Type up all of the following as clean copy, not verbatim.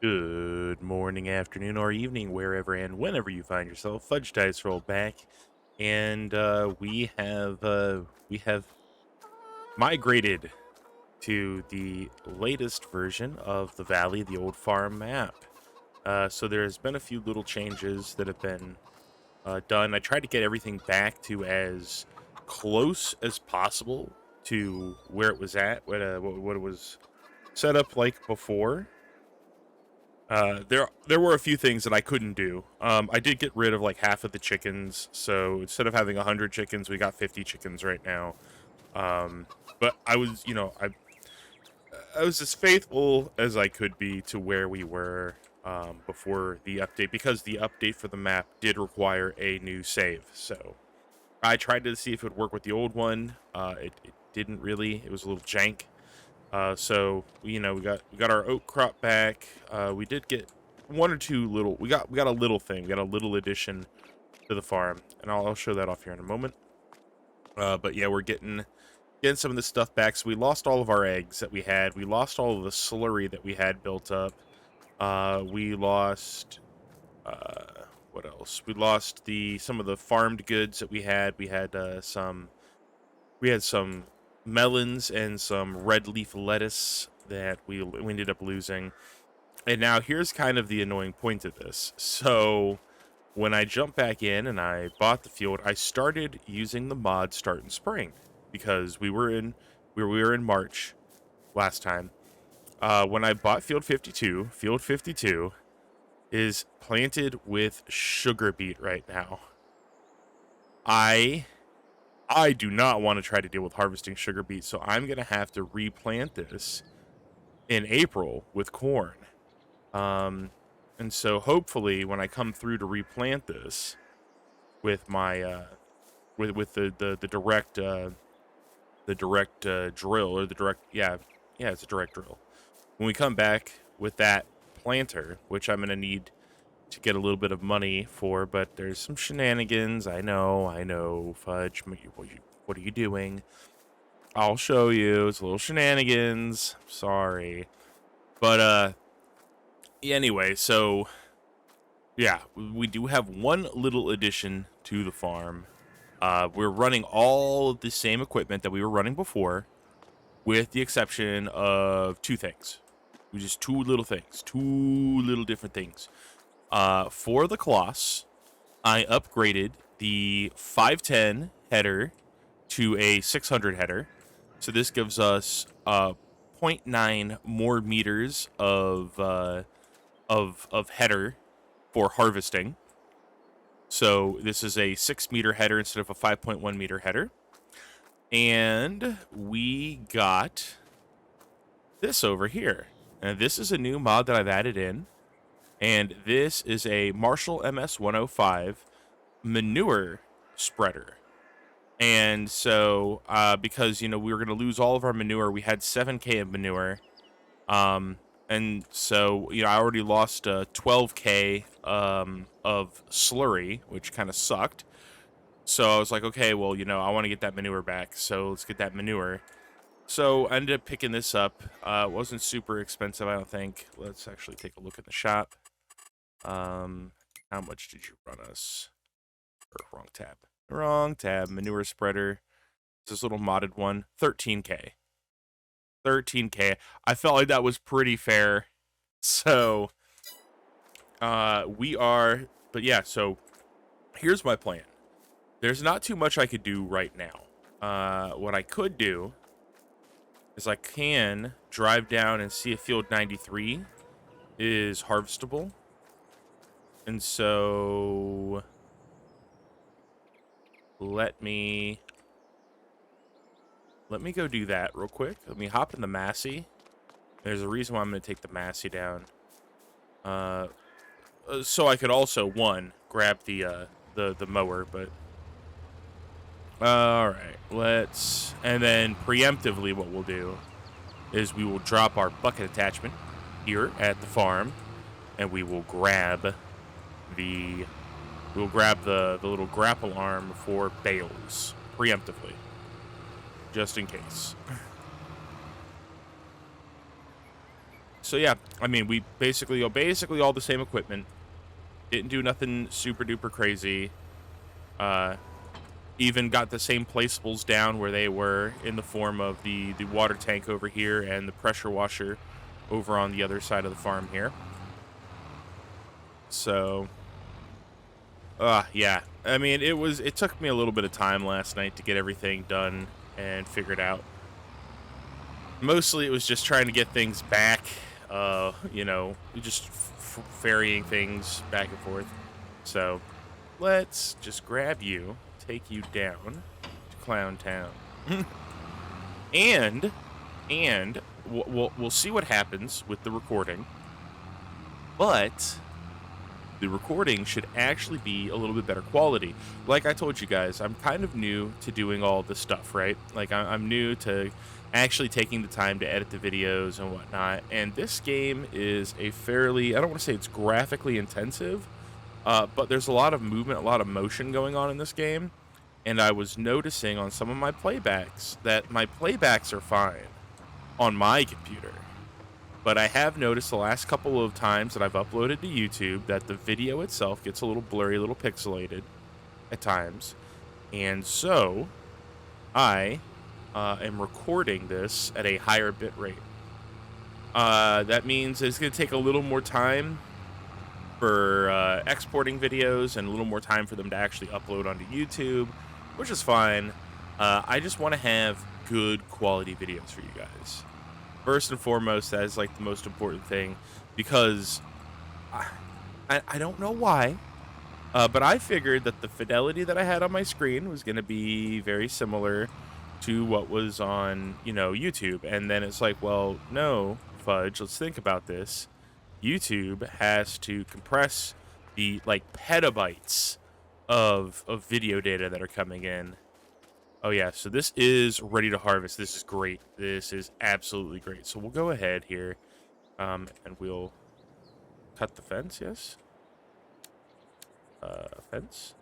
Good morning, afternoon, or evening, wherever and whenever you find yourself. Fudge Dice roll back, and we have migrated to the latest version of the Valley, the old farm map. So there's been a few little changes that have been done. I tried to get everything back to as close as possible to where it was at, what it was set up like before. There were a few things that I couldn't do. I did get rid of like half of the chickens, so instead of having 100 chickens, we got 50 chickens right now. Um, but I was as faithful as I could be to where we were before the update, because the update for the map did require a new save. So I tried to see if it would work with the old one. It didn't really. It was a little jank. So we got our oat crop back. We did get one or two little. We got a little thing. We got a little addition to the farm, and I'll show that off here in a moment. But yeah, we're getting some of this stuff back. So we lost all of our eggs that we had. We lost all of the slurry that we had built up. We lost. What else? We lost some of the farmed goods that we had. We had some. We had some melons and some red leaf lettuce that we ended up losing. And now here's kind of the annoying point of this. So when I jumped back in and I bought the field, I started using the mod Start in Spring because we were in March last time. When I bought Field 52 is planted with sugar beet right now. I do not want to try to deal with harvesting sugar beet, so I'm going to have to replant this in April with corn. And so hopefully when I come through to replant this with my with the direct drill, or the direct, yeah, it's a direct drill. When we come back with that planter, which I'm going to need to get a little bit of money for, but there's some shenanigans. I know, Fudge. What are you doing? I'll show you. It's a little shenanigans. Sorry. But yeah, anyway, so yeah, we do have one little addition to the farm. We're running all the same equipment that we were running before, with the exception of two things. Just two little things, two little different things. For the Colossus, I upgraded the 510 header to a 600 header. So this gives us zero point 0.9 more meters of header for harvesting. So this is a 6-meter header instead of a 5.1 meter header. And we got this over here. And this is a new mod that I've added in. And this is a Marshall MS-105 manure spreader. And so, because, we were going to lose all of our manure, we had 7K of manure. And so, I already lost 12K of slurry, which kind of sucked. So I was like, okay, well, I want to get that manure back. So let's get that manure. So I ended up picking this up. It wasn't super expensive, I don't think. Let's actually take a look at the shop. How much did you run us? Or wrong tab. Wrong tab. Manure spreader. This little modded one. 13K. 13K. I felt like that was pretty fair. So, but yeah, so here's my plan. There's not too much I could do right now. What I could do is I can drive down and see if field 93 is harvestable. And so let me go do that real quick. Let me hop in the Massey. There's a reason why I'm going to take the Massey down. So I could also, grab the mower, but... Alright, and then preemptively what we'll do is we will drop our bucket attachment here at the farm, and we will grab the little grapple arm for bales preemptively, just in case. So yeah, I mean, we basically all the same equipment. Didn't do nothing super duper crazy. Uh, Even got the same placeables down where they were in the form of the water tank over here and the pressure washer over on the other side of the farm here. So, yeah. I mean, it took me a little bit of time last night to get everything done and figured out. Mostly it was just trying to get things back, just ferrying things back and forth. So, let's just grab you, take you down to Clown Town. and we'll see what happens with the recording. But the recording should actually be a little bit better quality. Like I told you guys, I'm kind of new to doing all this stuff, right? Like I'm new to actually taking the time to edit the videos and whatnot. And this game is a fairly, I don't want to say it's graphically intensive, but there's a lot of movement, a lot of motion going on in this game. And I was noticing on some of my playbacks that my playbacks are fine on my computer. But I have noticed the last couple of times that I've uploaded to YouTube that the video itself gets a little blurry, a little pixelated at times. And so I am recording this at a higher bit rate. That means it's going to take a little more time for exporting videos and a little more time for them to actually upload onto YouTube, which is fine. I just want to have good quality videos for you guys. First and foremost, that is like the most important thing, because I don't know why, but I figured that the fidelity that I had on my screen was going to be very similar to what was on, YouTube. And then it's like, well, no, fudge, let's think about this. YouTube has to compress the like petabytes of video data that are coming in. Oh yeah, so this is ready to harvest. This is great. This is absolutely great. So we'll go ahead here, and we'll cut the fence, yes? Fence.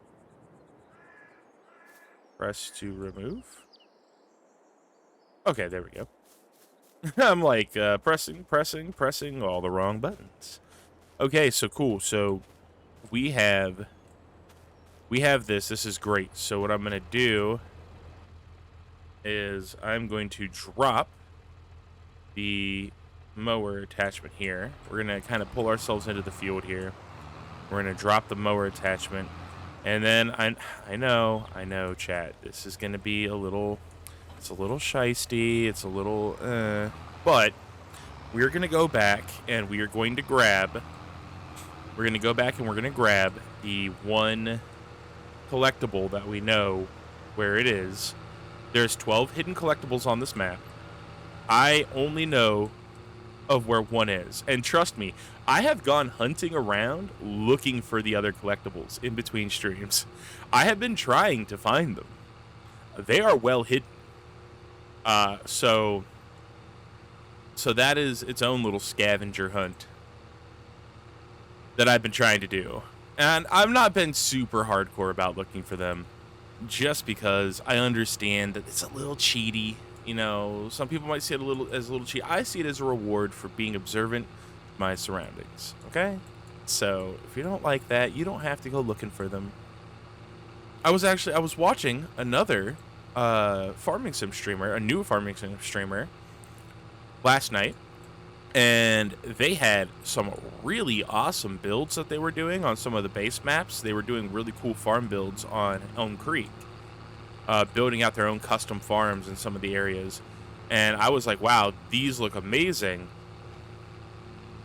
Press to remove. Okay, there we go. I'm like, pressing all the wrong buttons. Okay, so cool. So we have this. This is great. So what I'm going to do is I'm going to drop the mower attachment here. We're going to kind of pull ourselves into the field here. We're going to drop the mower attachment. And then I know, chat. This is going to be a little shisty. It's a little, but we're going to go back and we are going to grab, the one collectible that we know where it is. There's 12 hidden collectibles on this map. I only know of where one is. And trust me, I have gone hunting around looking for the other collectibles in between streams. I have been trying to find them. They are well hidden. So that is its own little scavenger hunt that I've been trying to do. And I've not been super hardcore about looking for them, just because I understand that it's a little cheaty. Some people might see it as a little cheat. I see it as a reward for being observant of my surroundings, okay? So if you don't like that, you don't have to go looking for them. I was watching another farming sim streamer, a new farming sim streamer, last night, and they had some really awesome builds that they were doing on some of the base maps. They were doing really cool farm builds on Elm Creek, building out their own custom farms in some of the areas. And I was like, wow, these look amazing.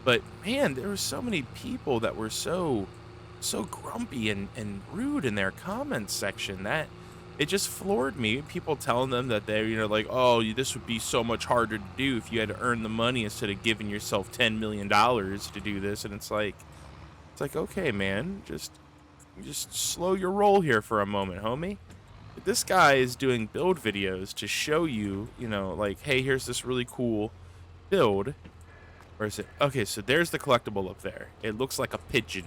But man, there were so many people that were so grumpy and rude in their comments section that it just floored me. People telling them that they're, like, oh, this would be so much harder to do if you had to earn the money instead of giving yourself $10 million to do this. And it's like, okay, man, just slow your roll here for a moment, homie. This guy is doing build videos to show you, like, hey, here's this really cool build. Where is it? Okay, so there's the collectible up there. It looks like a pigeon.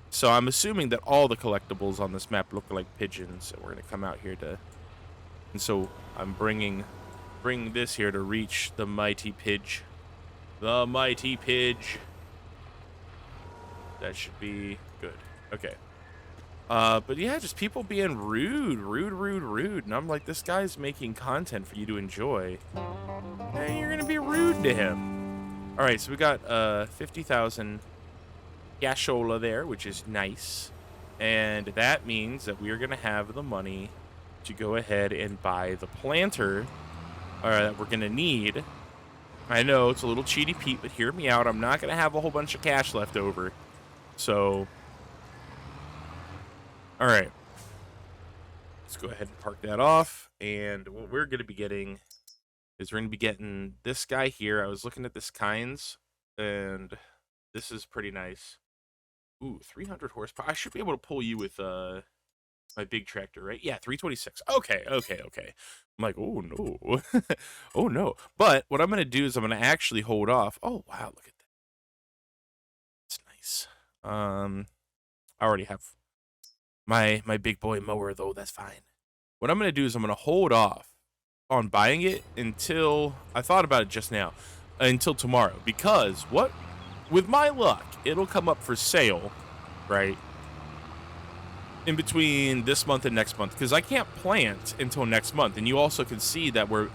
So I'm assuming that all the collectibles on this map look like pigeons. So we're going to come out here to... And so I'm bringing this here to reach the mighty pidge. The mighty Pidge. That should be good. Okay. But yeah, just people being rude. And I'm like, this guy's making content for you to enjoy. And you're gonna be rude to him. All right, so we got 50,000 cashola there, which is nice. And that means that we are gonna have the money to go ahead and buy the planter that we're gonna need. I know it's a little cheaty Pete, but hear me out. I'm not gonna have a whole bunch of cash left over. So, all right. Let's go ahead and park that off. And what we're going to be getting is we're going to be getting this guy here. I was looking at this Kinds, and this is pretty nice. Ooh, 300 horsepower. I should be able to pull you with my big tractor, right? Yeah, 326. Okay. I'm like, oh, no. Oh, no. But what I'm going to do is I'm going to actually hold off. Oh, wow, look at that. That's nice. I already have my big boy mower, though. That's fine. What I'm going to do is I'm going to hold off on buying it until, I thought about it just now, until tomorrow. Because with my luck, it'll come up for sale, right, in between this month and next month. Because I can't plant until next month. And you also can see that we're,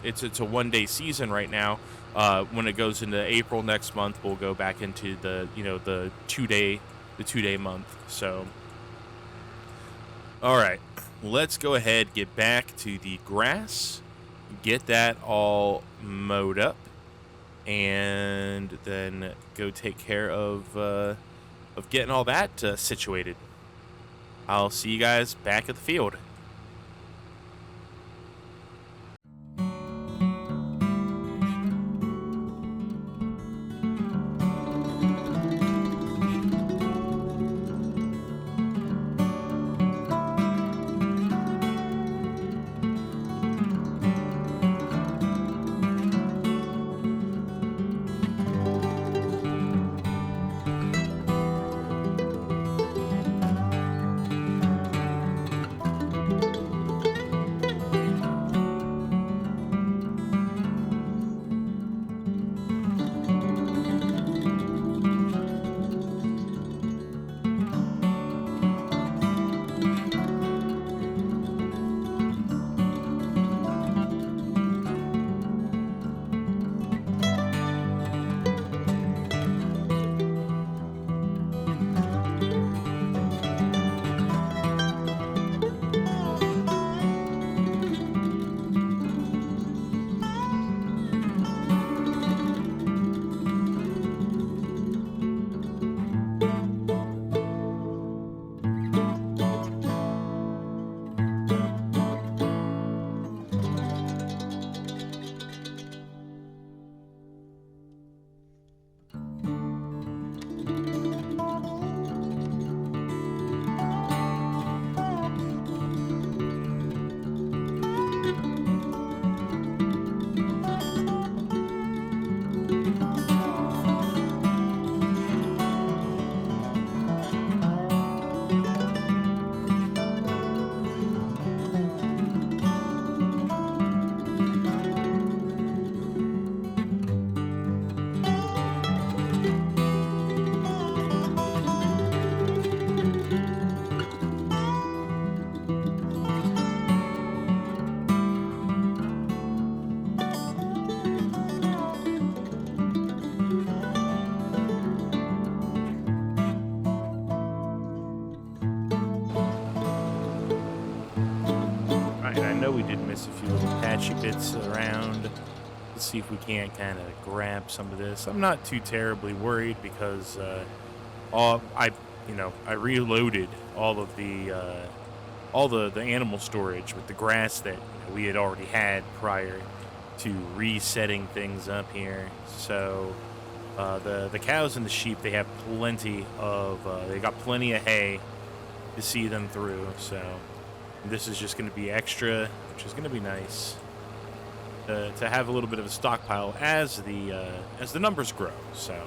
it's a one-day season right now. When it goes into April next month, we'll go back into the, the two-day month. So, all right. Let's go ahead, get back to the grass, get that all mowed up, and then go take care of getting all that situated. I'll see you guys back at the field. I know we did miss a few little patchy bits around. Let's see if we can't kind of grab some of this. I'm not too terribly worried because I reloaded all of the animal storage with the grass that we had already had prior to resetting things up here. So the cows and the sheep, they have they got plenty of hay to see them through. So this is just going to be extra, which is going to be nice to have a little bit of a stockpile as the numbers grow. So, all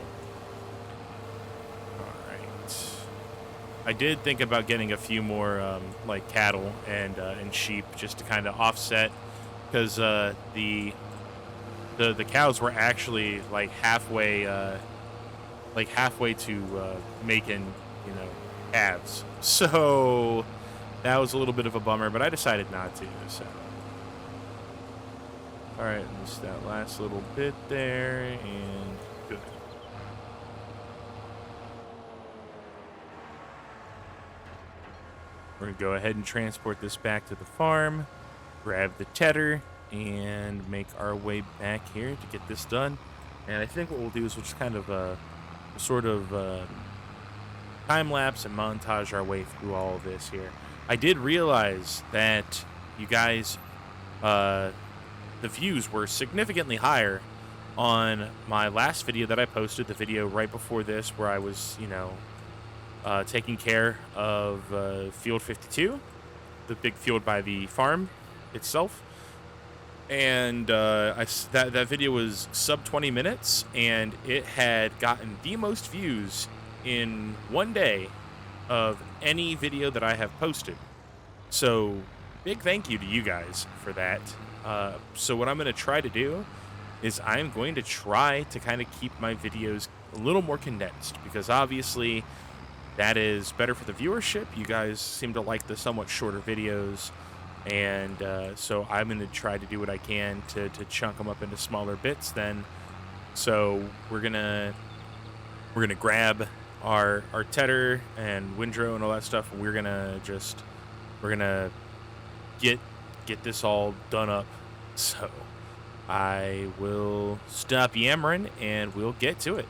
right. I did think about getting a few more like cattle and sheep just to kind of offset, because the The cows were actually like halfway to making, calves. So that was a little bit of a bummer, but I decided not to. So all right, just that last little bit there, and good. We're gonna go ahead and transport this back to the farm, grab the tedder, and make our way back here to get this done. And I think what we'll do is we'll just kind of sort of time lapse and montage our way through all of this here. I did realize that you guys, uh, the views were significantly higher on my last video that I posted, the video right before this, where I was, taking care of Field 52, the big field by the farm itself. And that video was sub 20 minutes, and it had gotten the most views in one day of any video that I have posted. So big thank you to you guys for that. So what I'm going to try to do is I'm going to try to kind of keep my videos a little more condensed, because obviously that is better for the viewership. You guys seem to like the somewhat shorter videos, and so I'm going to try to do what I can to chunk them up into smaller bits then. So we're gonna grab our tedder and windrow and all that stuff, and we're gonna get this all done up. So I will stop yammering and we'll get to it.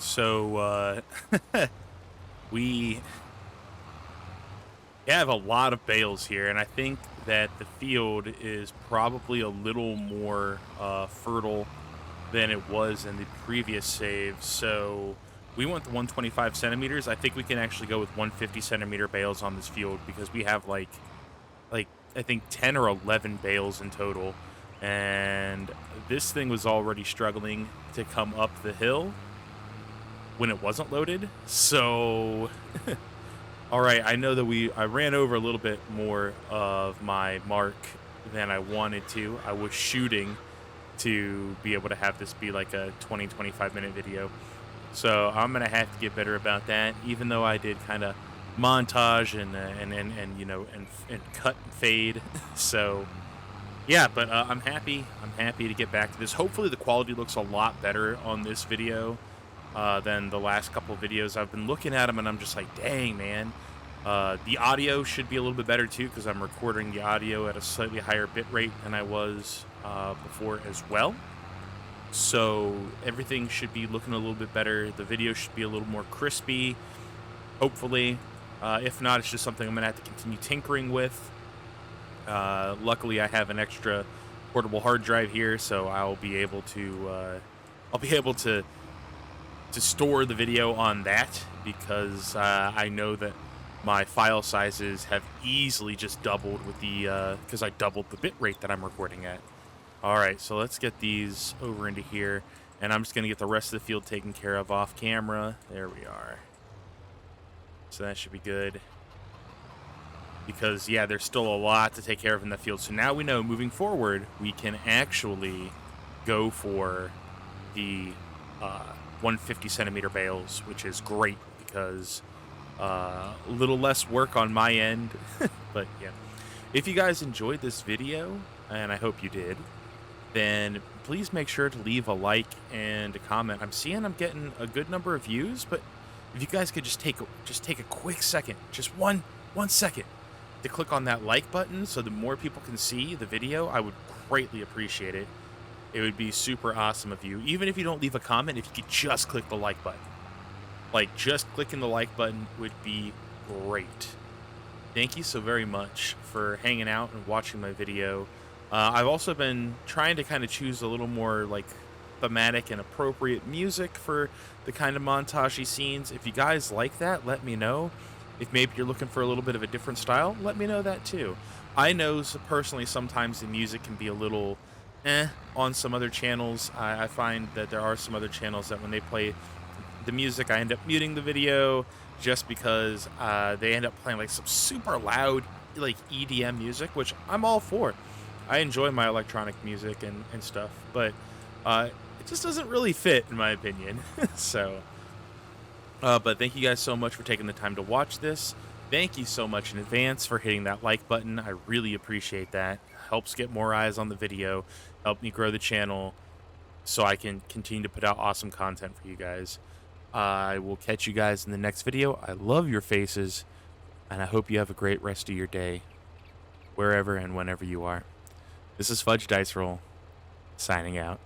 So we have a lot of bales here, and I think that the field is probably a little more fertile than it was in the previous save. So we want the 125 centimeters. I think we can actually go with 150 centimeter bales on this field because we have like I think 10 or 11 bales in total, and this thing was already struggling to come up the hill when it wasn't loaded. So all right, I know that I ran over a little bit more of my mark than I wanted to. I was shooting to be able to have this be like a 20-25 minute video. So I'm gonna have to get better about that. Even though I did kind of montage and you know and cut and fade. So yeah, but I'm happy. I'm happy to get back to this. Hopefully the quality looks a lot better on this video than the last couple of videos. I've been looking at them and I'm just like, dang, man. The audio should be a little bit better too because I'm recording the audio at a slightly higher bit rate than I was before as well. So everything should be looking a little bit better. The video should be a little more crispy, hopefully. If not, it's just something I'm going to have to continue tinkering with. Luckily, I have an extra portable hard drive here, so I'll be able to store the video on that because I know that my file sizes have easily just doubled with the because I doubled the bit rate that I'm recording at. All right, so let's get these over into here, and I'm just gonna get the rest of the field taken care of off camera. There we are. So that should be good. Because yeah, there's still a lot to take care of in the field. So now we know moving forward, we can actually go for the 150 centimeter bales, which is great because a little less work on my end. But yeah, if you guys enjoyed this video, and I hope you did, then please make sure to leave a like and a comment. I'm seeing I'm getting a good number of views, but if you guys could just take a quick second, just one second, to click on that like button so that more people can see the video, I would greatly appreciate it. It would be super awesome of you. Even if you don't leave a comment, if you could just click the like button. Like, just clicking the like button would be great. Thank you so very much for hanging out and watching my video. I've also been trying to kind of choose a little more, like, thematic and appropriate music for the kind of montage-y scenes. If you guys like that, let me know. If maybe you're looking for a little bit of a different style, let me know that too. I know personally sometimes the music can be a little on some other channels. I find that there are some other channels that when they play the music, I end up muting the video just because they end up playing like some super loud like EDM music, which I'm all for. I enjoy my electronic music and stuff, but it just doesn't really fit in my opinion. So but thank you guys so much for taking the time to watch this. Thank you so much in advance for hitting that like button. I really appreciate that. Helps get more eyes on the video, help me grow the channel so I can continue to put out awesome content for you guys. I will catch you guys in the next video. I love your faces, and I hope you have a great rest of your day, wherever and whenever you are. This is Fudge Dice Roll, signing out.